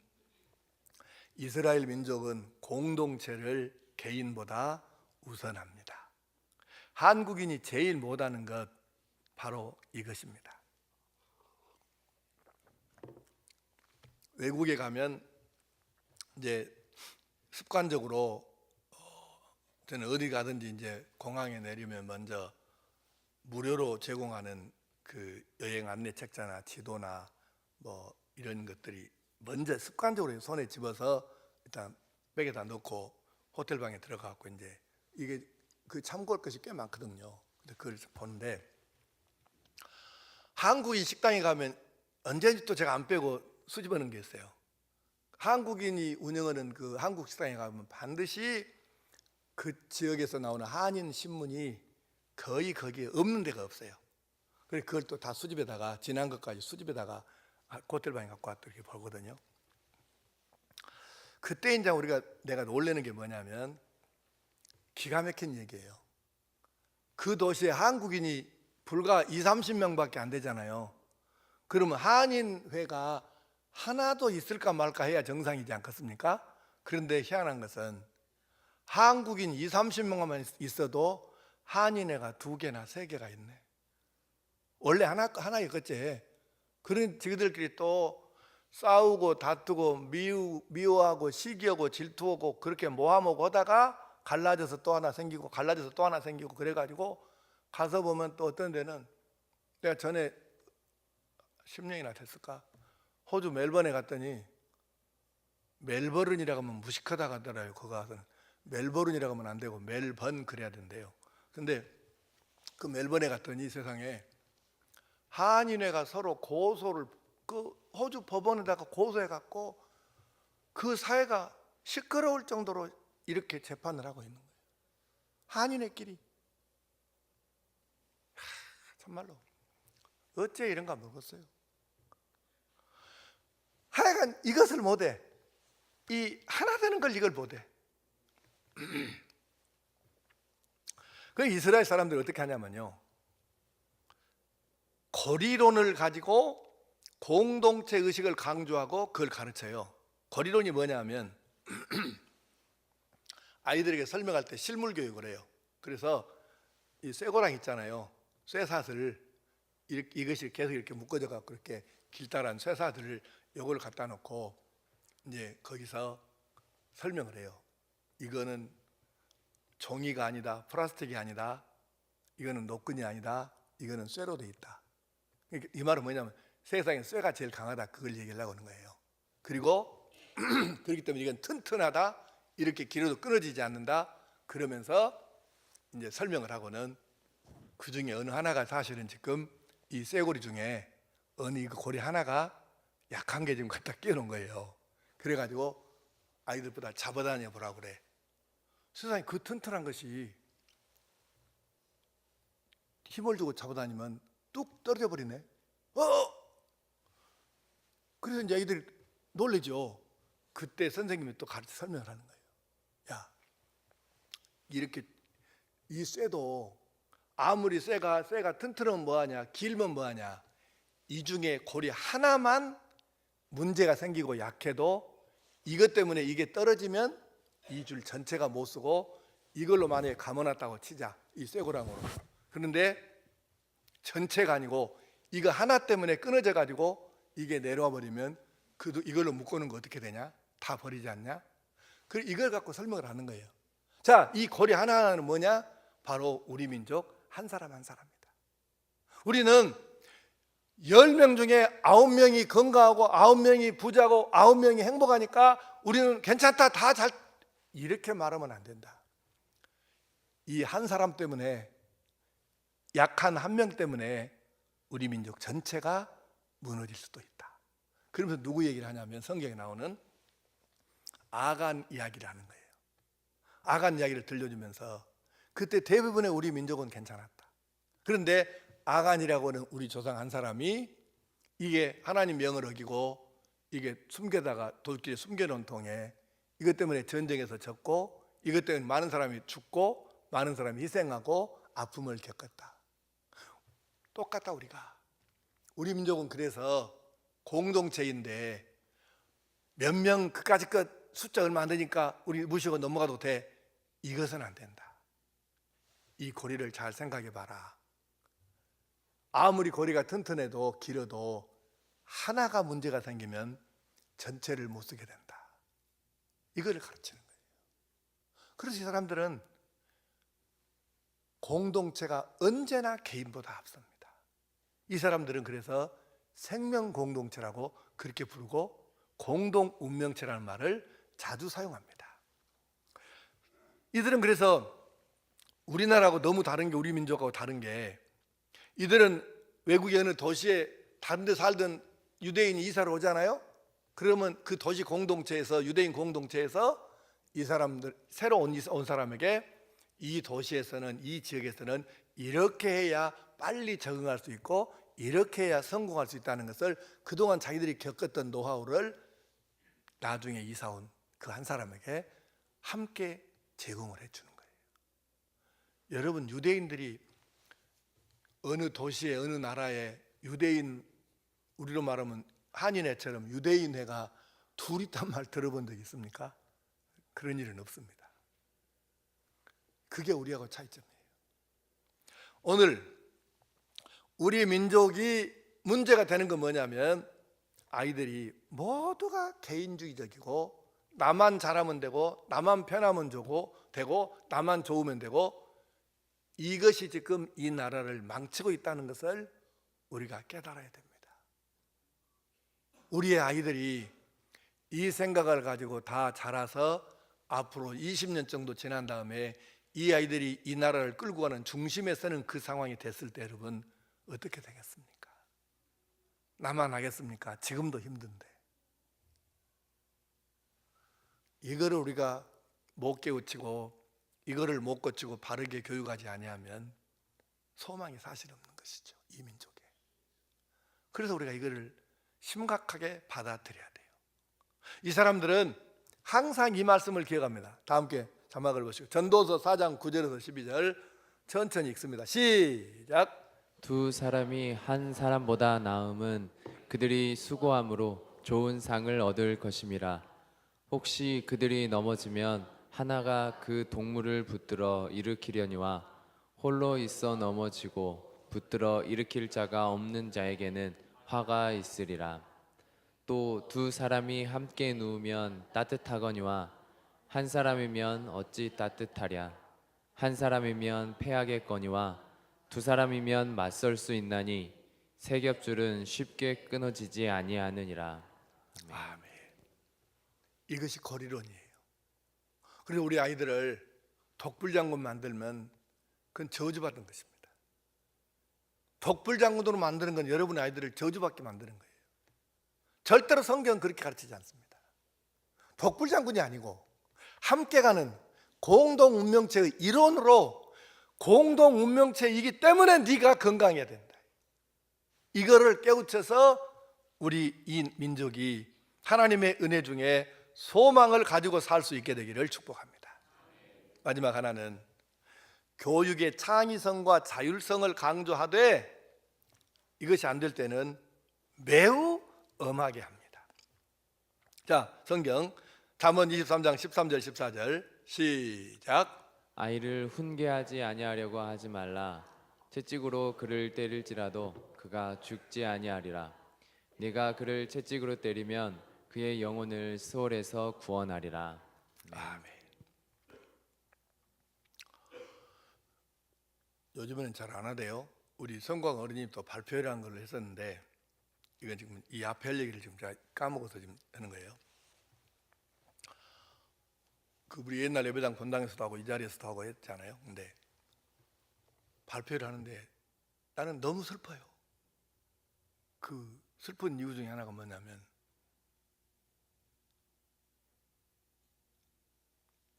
이스라엘 민족은 공동체를 개인보다 우선합니다. 한국인이 제일 못하는 것 바로 이것입니다. 외국에 가면 이제 습관적으로 저는 어디 가든지 이제 공항에 내리면 먼저 무료로 제공하는 그 여행 안내 책자나 지도나 뭐 이런 것들이 먼저 습관적으로 손에 집어서 일단 백에다 넣고 호텔 방에 들어가고, 이제 이게 그 참고할 것이 꽤 많거든요. 근데 그걸 보는데, 한국인 식당에 가면 언제든지 또 제가 안 빼고 수집하는 게 있어요. 한국인이 운영하는 그 한국 식당에 가면 반드시 그 지역에서 나오는 한인 신문이 거의 거기에 없는 데가 없어요. 그래서 그걸 또 다 수집에다가, 지난 것까지 수집에다가 호텔방에 갖고 왔다 이렇게 보거든요. 그때 이제 내가 놀라는 게 뭐냐면, 기가 막힌 얘기예요. 그 도시에 한국인이 불과 20-30명밖에 안 되잖아요. 그러면 한인회가 하나도 있을까 말까 해야 정상이지 않겠습니까? 그런데 희한한 것은 한국인 20-30명만 있어도 한인회가 2개나 3개가 있네. 원래 하나였겠지. 그런 지그들끼리 또 싸우고 다투고 미워하고 시기하고 질투하고 그렇게 모함하고 하다가 갈라져서 또 하나 생기고 갈라져서 또 하나 생기고, 그래가지고 가서 보면 또 어떤 데는, 내가 전에 10년이나 됐을까, 호주 멜번에 갔더니 멜버른이라고 하면 무식하다 하더라고요. 거기 가서는 멜버른이라고 하면 안 되고 멜번 그래야 된대요. 근데 그 멜번에 갔더니 세상에 한인회가 서로 고소를, 그 호주 법원에다가 고소해갖고 그 사회가 시끄러울 정도로 이렇게 재판을 하고 있는 거예요. 한인회끼리. 참말로 어째 이런가 먹었어요. 하여간 이것을 못해. 이 하나 되는 걸 이걸 못해. 그 이스라엘 사람들이 어떻게 하냐면요, 거리론을 가지고 공동체 의식을 강조하고 그걸 가르쳐요. 거리론이 뭐냐면 아이들에게 설명할 때 실물 교육을 해요. 그래서 이 쇠고랑 있잖아요. 쇠사슬을 이것이 계속 이렇게 묶어져 갖고 이렇게 길다란 쇠사슬을 요걸 갖다 놓고 이제 거기서 설명을 해요. 이거는 종이가 아니다, 플라스틱이 아니다, 이거는 노끈이 아니다, 이거는 쇠로 돼 있다. 그러니까 이 말은 뭐냐면 세상에 쇠가 제일 강하다, 그걸 얘기하려고 하는 거예요. 그리고 그렇기 때문에 이건 튼튼하다, 이렇게 길어도 끊어지지 않는다, 그러면서 이제 설명을 하고는 그 중에 어느 하나가 사실은 지금 이 쇠고리 중에 어느 이 고리 하나가 약한 게 지금 갖다 끼워놓은 거예요. 그래가지고 아이들보다 잡아다녀 보라고 그래. 세상에 그 튼튼한 것이 힘을 주고 잡아다니면 뚝 떨어져 버리네. 그래서 이제 아이들이 놀래죠. 그때 선생님이 또 가르쳐 설명을 하는 거예요. 야, 이렇게 이 쇠도 아무리 쇠가 튼튼하면 뭐하냐, 길면 뭐하냐, 이 중에 고리 하나만 문제가 생기고 약해도 이것 때문에 이게 떨어지면 이 줄 전체가 못 쓰고 이걸로 만약에 감아놨다고 치자, 이 쇠고랑으로. 그런데 전체가 아니고 이거 하나 때문에 끊어져 가지고 이게 내려와 버리면 이걸로 묶어놓은 거 어떻게 되냐? 다 버리지 않냐? 그리고 이걸 갖고 설명을 하는 거예요. 자, 이 고리 하나하나는 뭐냐? 바로 우리 민족 한 사람 한 사람입니다. 우리는 10명 중에 9명이 건강하고 9명이 부자고 9명이 행복하니까 우리는 괜찮다, 다 잘, 이렇게 말하면 안 된다. 이 한 사람 때문에, 약한 한 명 때문에 우리 민족 전체가 무너질 수도 있다. 그러면서 누구 얘기를 하냐면 성경에 나오는 아간 이야기를 하는 거예요. 아간 이야기를 들려주면서 그때 대부분의 우리 민족은 괜찮았다. 그런데 아간이라고 하는 우리 조상 한 사람이 이게 하나님 명을 어기고 이게 숨겨다가 돌길에 숨겨놓은 통에 이것 때문에 전쟁에서 졌고 이것 때문에 많은 사람이 죽고 많은 사람이 희생하고 아픔을 겪었다. 똑같다. 우리 민족은 그래서 공동체인데 몇 명 그까짓 것 숫자 얼마 안 되니까 우리 무시하고 넘어가도 돼. 이것은 안 된다. 이 고리를 잘 생각해 봐라. 아무리 고리가 튼튼해도 길어도 하나가 문제가 생기면 전체를 못 쓰게 된다. 이거를 가르치는 거예요. 그래서 이 사람들은 공동체가 언제나 개인보다 앞섭니다. 이 사람들은 그래서 생명 공동체라고 그렇게 부르고 공동 운명체라는 말을 자주 사용합니다. 이들은 그래서 우리나라하고 너무 다른 게, 우리 민족하고 다른 게, 이들은 외국의 어느 도시에 다른 데 살던 유대인이 이사를 오잖아요. 그러면 그 도시 공동체에서, 유대인 공동체에서 이 사람들, 새로 온 사람에게 이 도시에서는, 이 지역에서는 이렇게 해야 빨리 적응할 수 있고 이렇게 해야 성공할 수 있다는 것을 그동안 자기들이 겪었던 노하우를 나중에 이사 온 그 한 사람에게 함께 제공을 해주는 거예요. 여러분, 유대인들이 어느 도시에, 어느 나라에 유대인, 우리로 말하면 한인회처럼 유대인회가 둘이 있단 말 들어본 적 있습니까? 그런 일은 없습니다. 그게 우리하고 차이점이에요. 오늘 우리 민족이 문제가 되는 건 뭐냐면 아이들이 모두가 개인주의적이고 나만 잘하면 되고 나만 편하면 되고 나만 좋으면 되고, 이것이 지금 이 나라를 망치고 있다는 것을 우리가 깨달아야 됩니다. 우리의 아이들이 이 생각을 가지고 다 자라서 앞으로 20년 정도 지난 다음에 이 아이들이 이 나라를 끌고 가는 중심에 서는 그 상황이 됐을 때 여러분 어떻게 되겠습니까? 나만 하겠습니까? 지금도 힘든데. 이거를 우리가 못 깨우치고 이거를 못 고치고 바르게 교육하지 아니하면 소망이 사실 없는 것이죠, 이 민족에. 그래서 우리가 이거를 심각하게 받아들여야 돼요. 이 사람들은 항상 이 말씀을 기억합니다. 다 함께 자막을 보시고 전도서 4장 9절에서 12절 천천히 읽습니다. 시작. 두 사람이 한 사람보다 나음은 그들이 수고함으로 좋은 상을 얻을 것임이라. 혹시 그들이 넘어지면 하나가 그 동물을 붙들어 일으키려니와 홀로 있어 넘어지고 붙들어 일으킬 자가 없는 자에게는 화가 있으리라. 또 두 사람이 함께 누우면 따뜻하거니와 한 사람이면 어찌 따뜻하랴. 한 사람이면 패하겠거니와 두 사람이면 맞설 수 있나니 세 겹줄은 쉽게 끊어지지 아니하느니라. 아멘. 이것이 거리론이에요. 그래서 우리 아이들을 독불장군 만들면 그건 저주받은 것입니다. 독불장군으로 만드는 건 여러분의 아이들을 저주받게 만드는 거예요. 절대로 성경은 그렇게 가르치지 않습니다. 독불장군이 아니고 함께 가는 공동 운명체의 일원으로 공동 운명체이기 때문에 네가 건강해야 된다. 이거를 깨우쳐서 우리 이 민족이 하나님의 은혜 중에 소망을 가지고 살 수 있게 되기를 축복합니다. 마지막 하나는 교육의 창의성과 자율성을 강조하되 이것이 안 될 때는 매우 엄하게 합니다. 자, 성경 잠언 23장 13절 14절 시작. 아이를 훈계하지 아니하려고 하지 말라. 채찍으로 그를 때릴지라도 그가 죽지 아니하리라. 네가 그를 채찍으로 때리면 그의 영혼을 수월에서 구원하리라. 아멘. 요즘에는 잘 안 하대요. 우리 성광 어린이님 또 발표회라는 걸 했었는데 이건 지금 이 앞에 할 얘기를 지금 제가 까먹어서 지금 하는 거예요. 그 우리 옛날 예배당 본당에서도 하고 이 자리에서도 하고 했잖아요. 근데 발표를 하는데 나는 너무 슬퍼요. 그 슬픈 이유 중에 하나가 뭐냐면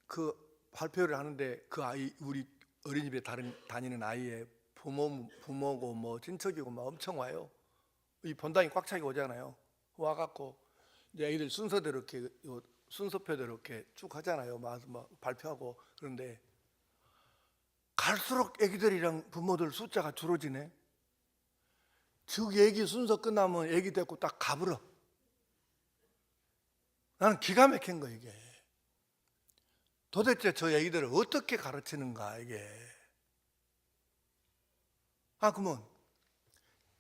그 발표를 하는데 그 아이 우리 어린이집에 다니는 아이의 부모고 뭐 친척이고 막 엄청 와요. 이 본당이 꽉 차게 오잖아요. 와갖고 이제 애들 순서대로 이렇게 순서표대로 이렇게 쭉 하잖아요. 막 발표하고. 그런데 갈수록 애기들이랑 부모들 숫자가 줄어지네. 즉 애기 순서 끝나면 애기 데리고 딱 가버려. 나는 기가 막힌 거 이게. 도대체 저 애기들을 어떻게 가르치는가 이게. 그러면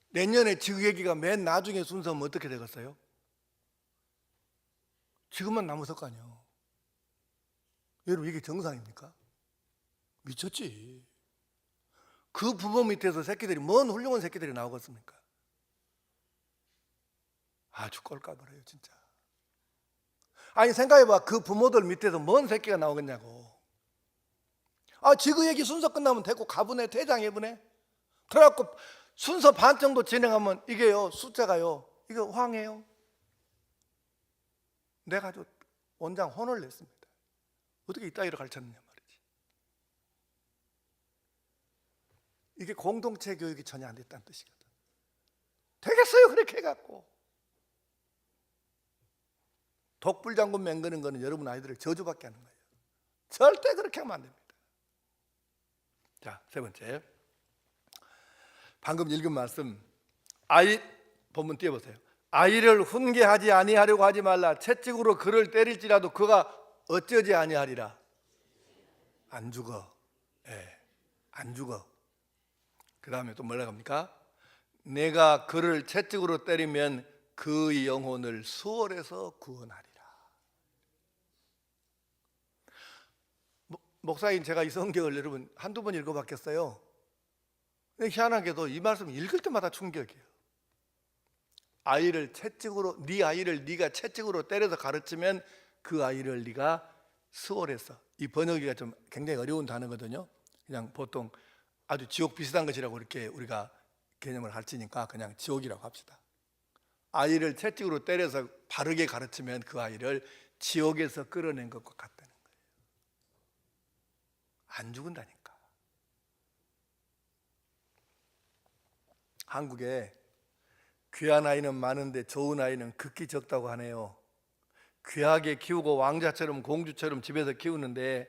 내년에 즉 애기가 맨 나중에 순서면 어떻게 되겠어요? 지금만 남았을 거 아니에요. 여러분 이게 정상입니까? 미쳤지. 그 부모 밑에서 새끼들이 뭔 훌륭한 새끼들이 나오겠습니까? 아주 꼴까버려요 진짜. 아니 생각해봐. 그 부모들 밑에서 뭔 새끼가 나오겠냐고. 지그 얘기 순서 끝나면 됐고 가보네 퇴장해보네. 그래갖고 순서 반 정도 진행하면 이게요 숫자가요 이거 황해요. 내가 아주 원장 혼을 냈습니다. 어떻게 이따위로 가르쳤느냐 말이지. 이게 공동체 교육이 전혀 안 됐다는 뜻이거든. 되겠어요 그렇게 해갖고. 독불장군 맹그는 거는 여러분 아이들을 저주받게 하는 거예요. 절대 그렇게 하면 안 됩니다. 자, 세 번째 방금 읽은 말씀 아이 본문 띄워보세요. 아이를 훈계하지 아니하려고 하지 말라. 채찍으로 그를 때릴지라도 그가 어쩌지 아니하리라. 안 죽어. 안 죽어. 그 다음에 또 뭐라고 합니까? 내가 그를 채찍으로 때리면 그의 영혼을 수월에서 구원하리라. 목사님 제가 이 성경을 여러분 한두 번 읽어봤겠어요. 희한하게도 이 말씀 읽을 때마다 충격이에요. 아이를 채찍으로 네 아이를 네가 채찍으로 때려서 가르치면 그 아이를 네가 수월해서. 이 번역기가 좀 굉장히 어려운 단어거든요. 그냥 보통 아주 지옥 비슷한 것이라고 이렇게 우리가 개념을 가르치니까 그냥 지옥이라고 합시다. 아이를 채찍으로 때려서 바르게 가르치면 그 아이를 지옥에서 끌어낸 것과 같다는 거예요. 안 죽은다니까. 한국에 귀한 아이는 많은데 좋은 아이는 극히 적다고 하네요. 귀하게 키우고 왕자처럼 공주처럼 집에서 키우는데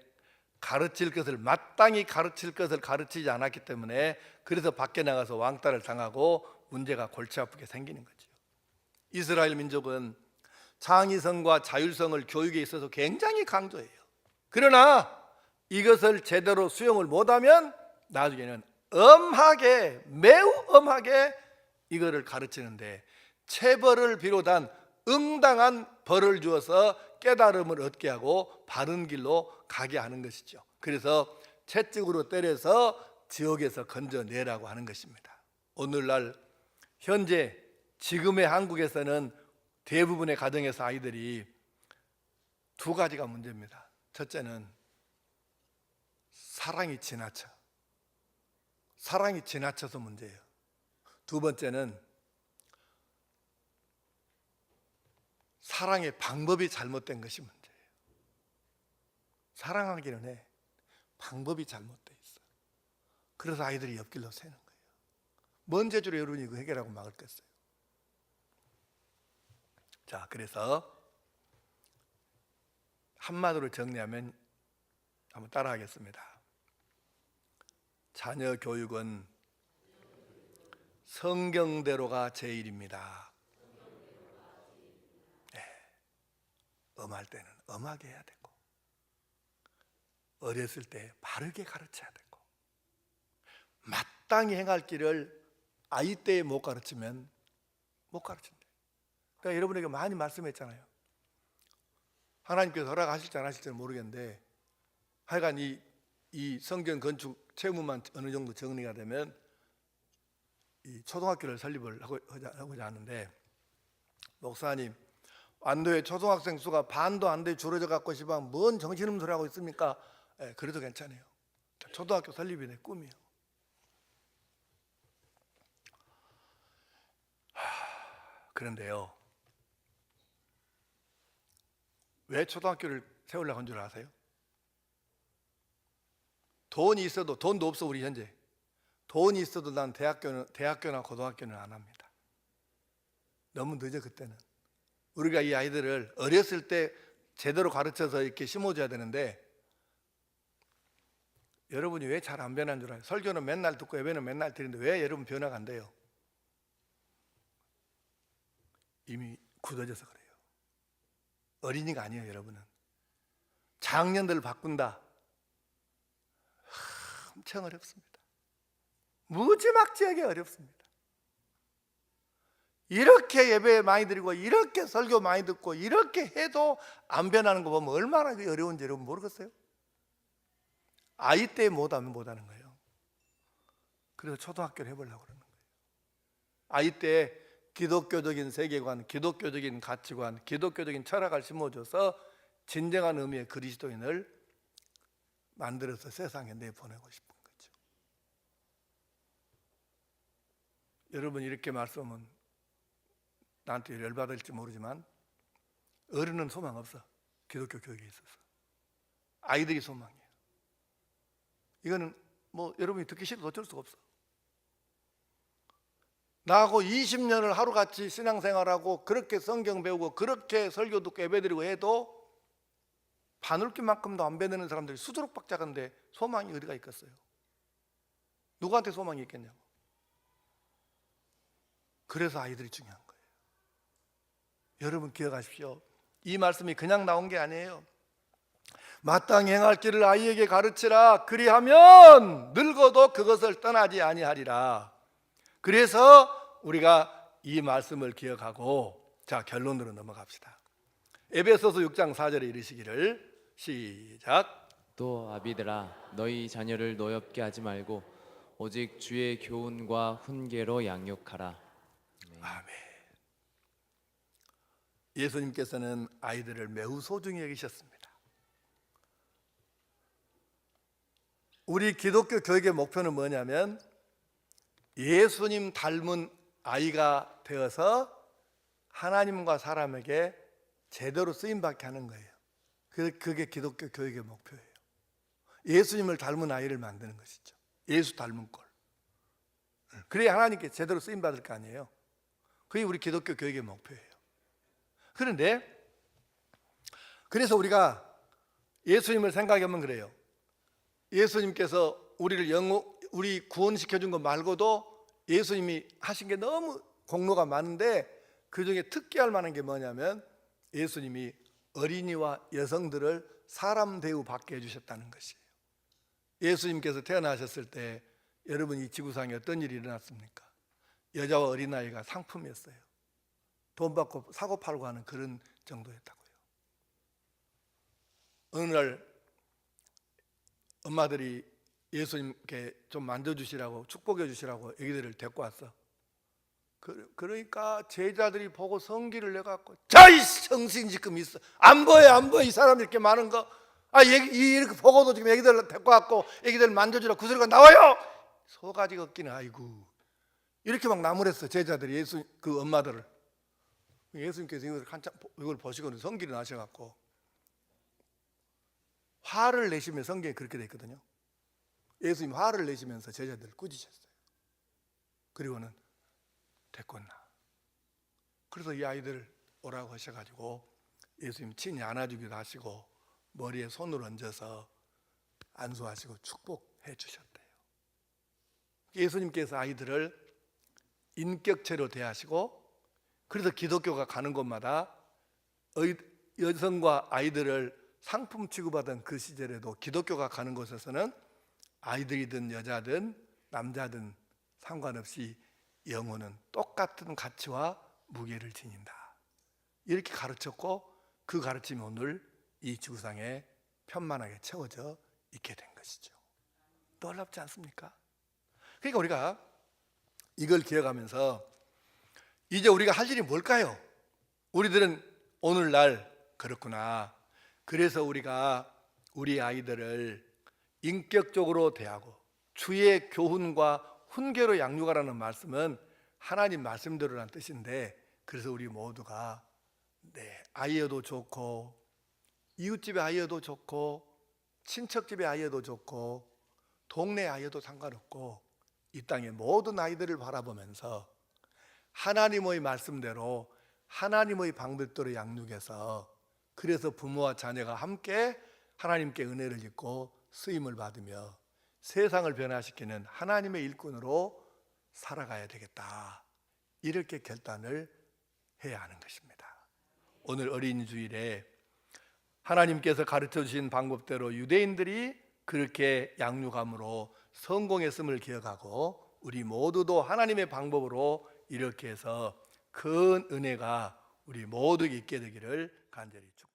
가르칠 것을 마땅히 가르칠 것을 가르치지 않았기 때문에 그래서 밖에 나가서 왕따를 당하고 문제가 골치 아프게 생기는 거죠. 이스라엘 민족은 창의성과 자율성을 교육에 있어서 굉장히 강조해요. 그러나 이것을 제대로 수용을 못하면 나중에는 엄하게, 매우 엄하게 이거를 가르치는데 체벌을 비롯한 응당한 벌을 주어서 깨달음을 얻게 하고 바른 길로 가게 하는 것이죠. 그래서 채찍으로 때려서 지옥에서 건져내라고 하는 것입니다. 오늘날 현재 지금의 한국에서는 대부분의 가정에서 아이들이 두 가지가 문제입니다. 첫째는 사랑이 지나쳐서 문제예요. 두 번째는 사랑의 방법이 잘못된 것이 문제예요. 사랑하기는 해, 방법이 잘못돼 있어. 그래서 아이들이 옆길로 새는 거예요. 뭔 재주로 여러분이 이거 해결하고 막을겠어요? 자, 그래서 한마디로 정리하면 한번 따라하겠습니다. 자녀 교육은 성경대로가 제일입니다. 엄할 때는 엄하게 해야 되고, 어렸을 때 바르게 가르쳐야 되고, 마땅히 행할 길을 아이 때에 못 가르치면 못 가르친대. 그러니까 여러분에게 많이 말씀했잖아요. 하나님께서 허락하실지 안 하실지는 모르겠는데 하여간 이 성경 건축 채무만 어느 정도 정리가 되면 이 초등학교를 설립을 하고자 하는데, 목사님, 완도의 초등학생 수가 반도 안 돼 줄어져 갖고 싶어 뭔 정신없는 소리 하고 있습니까? 그래도 괜찮아요. 초등학교 설립이 내 꿈이에요. 그런데요, 왜 초등학교를 세우려고 한 줄 아세요? 돈이 있어도, 돈도 없어 우리 현재. 돈이 있어도 난 대학교나 고등학교는 안 합니다. 너무 늦어. 그때는 우리가 이 아이들을 어렸을 때 제대로 가르쳐서 이렇게 심어줘야 되는데, 여러분이 왜 잘 안 변한 줄 알아요? 설교는 맨날 듣고 예배는 맨날 드리는데 왜 여러분 변화가 안 돼요? 이미 굳어져서 그래요. 어린이가 아니에요. 여러분은 작년들 바꾼다, 엄청 어렵습니다. 무지막지하게 어렵습니다. 이렇게 예배 많이 드리고 이렇게 설교 많이 듣고 이렇게 해도 안 변하는 거 보면 얼마나 어려운지 여러분 모르겠어요? 아이 때 못하면 못하는 거예요. 그래서 초등학교를 해보려고 그러는 거예요. 아이 때 기독교적인 세계관, 기독교적인 가치관, 기독교적인 철학을 심어줘서 진정한 의미의 그리스도인을 만들어서 세상에 내보내고 싶은 거죠. 여러분 이렇게 말씀은 나한테 열받을지 모르지만 어른은 소망 없어. 기독교 교육에 있어서 아이들이 소망이에요. 이거는 뭐 여러분이 듣기 싫어도 어쩔 수가 없어. 나하고 20년을 하루같이 신앙생활하고 그렇게 성경 배우고 그렇게 설교 듣고 예배드리고 해도 바늘귀만큼도 안 배내는 사람들이 수두룩 작은데 소망이 어디가 있겠어요? 누구한테 소망이 있겠냐고. 그래서 아이들이 중요한 거예요. 여러분 기억하십시오. 이 말씀이 그냥 나온 게 아니에요. 마땅히 행할 길을 아이에게 가르치라. 그리하면 늙어도 그것을 떠나지 아니하리라. 그래서 우리가 이 말씀을 기억하고, 자, 결론으로 넘어갑시다. 에베소서 6장 4절에 이르시기를, 시작. 또 아비들아, 너희 자녀를 노엽게 하지 말고 오직 주의 교훈과 훈계로 양육하라. 아멘. 예수님께서는 아이들을 매우 소중히 여기셨습니다. 우리 기독교 교육의 목표는 뭐냐면 예수님 닮은 아이가 되어서 하나님과 사람에게 제대로 쓰임받게 하는 거예요. 그게 기독교 교육의 목표예요. 예수님을 닮은 아이를 만드는 것이죠. 예수 닮은 꼴. 그래야 하나님께 제대로 쓰임받을 거 아니에요. 그게 우리 기독교 교육의 목표예요. 그런데 그래서 우리가 예수님을 생각해보면 그래요. 예수님께서 우리 구원시켜 준 것 말고도 예수님이 하신 게 너무 공로가 많은데 그중에 특기할 만한 게 뭐냐면 예수님이 어린이와 여성들을 사람 대우 받게 해주셨다는 것이에요. 예수님께서 태어나셨을 때 여러분 이 지구상에 어떤 일이 일어났습니까? 여자와 어린아이가 상품이었어요. 돈 받고 사고 팔고 하는 그런 정도였다고요. 어느 날 엄마들이 예수님께 좀 만져주시라고 축복해 주시라고 애기들을 데리고 왔어. 그러니까 제자들이 보고 성기를 내갖고 자이 정신지금 있어. 안 보여 이 사람 이렇게 많은 거. 이렇게 보고도 지금 애기들 데리고 왔고 애기들 만져주라 그 소리가 나와요. 소가지 걷기는 아이고 이렇게 막 나무랬어. 제자들이 그 엄마들을. 예수님께서 이걸 보시고는 성기를 나셔갖고 화를 내시면 성경에 그렇게 돼 있거든요. 예수님 화를 내시면서 제자들을 꾸짖으셨어요. 그리고는 됐겠나. 그래서 이 아이들 오라고 하셔가지고 예수님 친히 안아주기도 하시고 머리에 손을 얹어서 안수하시고 축복해 주셨대요. 예수님께서 아이들을 인격체로 대하시고 그래서 기독교가 가는 곳마다 여성과 아이들을 상품 취급하던 그 시절에도 기독교가 가는 곳에서는 아이들이든 여자든 남자든 상관없이 영혼은 똑같은 가치와 무게를 지닌다. 이렇게 가르쳤고 그 가르침이 오늘 이 지구상에 편만하게 채워져 있게 된 것이죠. 놀랍지 않습니까? 그러니까 우리가 이걸 기억하면서 이제 우리가 할 일이 뭘까요? 우리들은 오늘날 그렇구나. 그래서 우리가 우리 아이들을 인격적으로 대하고 주의 교훈과 훈계로 양육하라는 말씀은 하나님 말씀대로라는 뜻인데 그래서 우리 모두가 아이여도 좋고 이웃집의 아이여도 좋고 친척집의 아이여도 좋고 동네 아이여도 상관없고 이 땅의 모든 아이들을 바라보면서 하나님의 말씀대로 하나님의 방법대로 양육해서 그래서 부모와 자녀가 함께 하나님께 은혜를 입고 쓰임을 받으며 세상을 변화시키는 하나님의 일꾼으로 살아가야 되겠다. 이렇게 결단을 해야 하는 것입니다. 오늘 어린이 주일에 하나님께서 가르쳐 주신 방법대로 유대인들이 그렇게 양육함으로 성공했음을 기억하고 우리 모두도 하나님의 방법으로 이렇게 해서 큰 은혜가 우리 모두에게 있게 되기를 간절히 축복합니다.